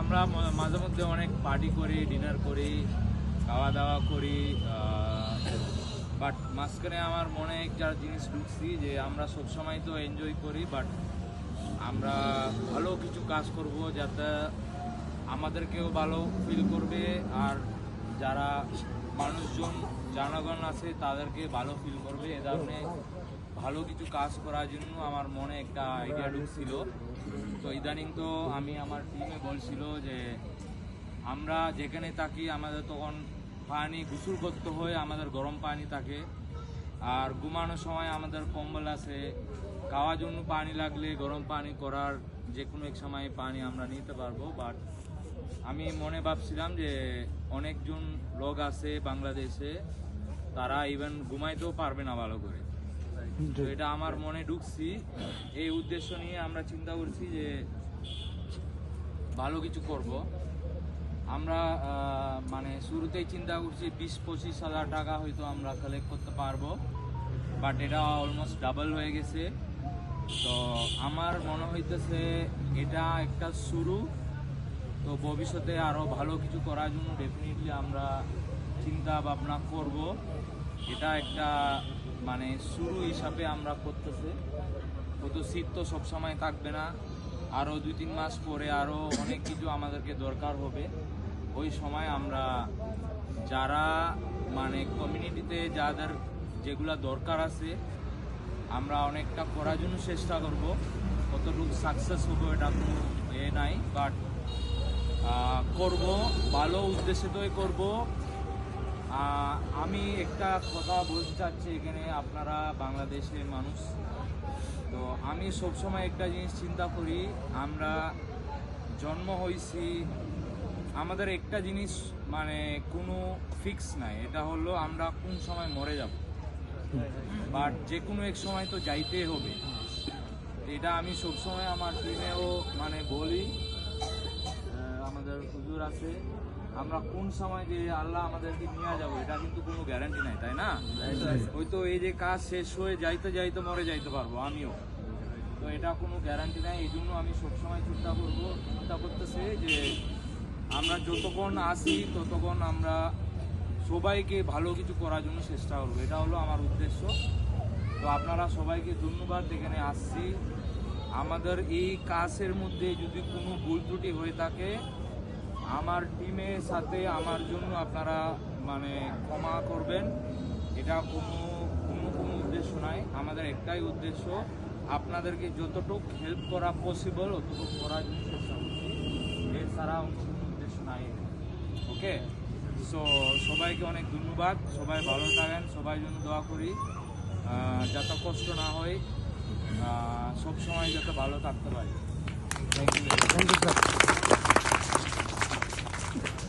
আমরা মাঝে মধ্যে অনেক পার্টি করি, ডিনার করি, খাওয়া দাওয়া করি, বাট মাঝখানে আমার মনে একটা জিনিস ঢুকছি যে আমরা সবসময় তো এনজয় করি, বাট আমরা ভালো কিছু কাজ করব যাতে আমাদেরকেও ভালো ফিল করবে আর যারা মানুষজন জনগণ আছে তাদেরকে ভালো ফিল করবে। এ ধরনের ভালো কিছু কাজ করার জন্য আমার মনে একটা আইডিয়া ঢুকছিল। তো ইদানিং তো আমি আমার টিমে বলছিল যে আমরা যেখানে থাকি আমাদের তখন পানি গোসল করতে হয়, আমাদের গরম পানি থাকে, আর ঘুমানোর সময় আমাদের কম্বল আছে, খাওয়ার জন্য পানি লাগলে গরম পানি করার যে কোনো এক সময় পানি আমরা নিতে পারবো। বাট আমি মনে ভাবছিলাম যে অনেকজন লোক আছে বাংলাদেশে, তারা ইভেন ঘুমাইতেও পারবে না ভালো করে। তো এটা আমার মনে ঢুকছি, এই উদ্দেশ্য নিয়ে আমরা চিন্তা করছি যে ভালো কিছু করব। আমরা মানে শুরুতেই চিন্তা করছি 20-25 হাজার টাকা হয়তো আমরা কালেক্ট করতে পারবো, বাট এটা অলমোস্ট ডাবল হয়ে গেছে। তো আমার মনে হইতেছে এটা একটা শুরু, তো ভবিষ্যতে আরও ভালো কিছু করার জন্য ডেফিনেটলি আমরা চিন্তা ভাবনা করব। এটা একটা মানে শুরু হিসাবে আমরা করতেছে। কত শীত তো সবসময় থাকবে না, আরও 2-3 মাস পরে আরও অনেক কিছু আমাদেরকে দরকার হবে। ওই সময় আমরা যারা মানে কমিউনিটিতে যাদের যেগুলা দরকার আছে আমরা অনেকটা করার জন্য চেষ্টা করব। কতটুকু সাকসেস হবো এটা কোনো নাই, বাট করব, ভালো উদ্দেশ্যে তোই করব। আমি একটা কথা বলতে চাচ্ছি এখানে, আপনারা বাংলাদেশের মানুষ, তো আমি সবসময় একটা জিনিস চিন্তা করি, আমরা জন্ম হয়েছি, আমাদের একটা জিনিস মানে কোনো ফিক্স নাই, এটা হলো আমরা কোন সময় মরে যাব, বাট যে কোনো এক সময় তো যাইতেই হবে। এটা আমি সবসময় আমার টিমেও মানে বলি, আমাদের হুজুর আছে, আমরা কোন সময় যে আল্লাহ আমাদেরকে নিয়ে যাবো এটা কিন্তু কোনো গ্যারান্টি নাই, তাই না? হয়তো এই যে কাজ শেষ হয়ে যাইতে যাইতে মরে যাইতে পারবো আমিও, তো এটা কোনো গ্যারান্টি নাই। এই জন্য আমি সবসময় চিন্তা করতেছি যে আমরা যতক্ষণ আসি ততক্ষণ আমরা সবাইকে ভালো কিছু করার জন্য চেষ্টা করবো, এটা হলো আমার উদ্দেশ্য। তো আপনারা সবাইকে ধন্যবাদ, এখানে আসছি। আমাদের এই কাজের মধ্যে যদি কোনো ভুল ত্রুটি হয়ে থাকে আমার টিমের সাথে আমার জন্য আপনারা মানে ক্ষমা করবেন। এটা কোনো উদ্দেশ্য নাই, আমাদের একটাই উদ্দেশ্য আপনাদেরকে যতটুকু হেল্প করা পসিবল অতটুকু করার জন্য চেষ্টা করছি, এছাড়া কোনো উদ্দেশ্য নাই। ওকে, সো সবাইকে অনেক ধন্যবাদ, সবাই ভালো থাকেন, সবাই জন্য দোয়া করি যাতে কষ্ট না হয়, সব সময় যাতে ভালো থাকতে পারি। Thank you sir.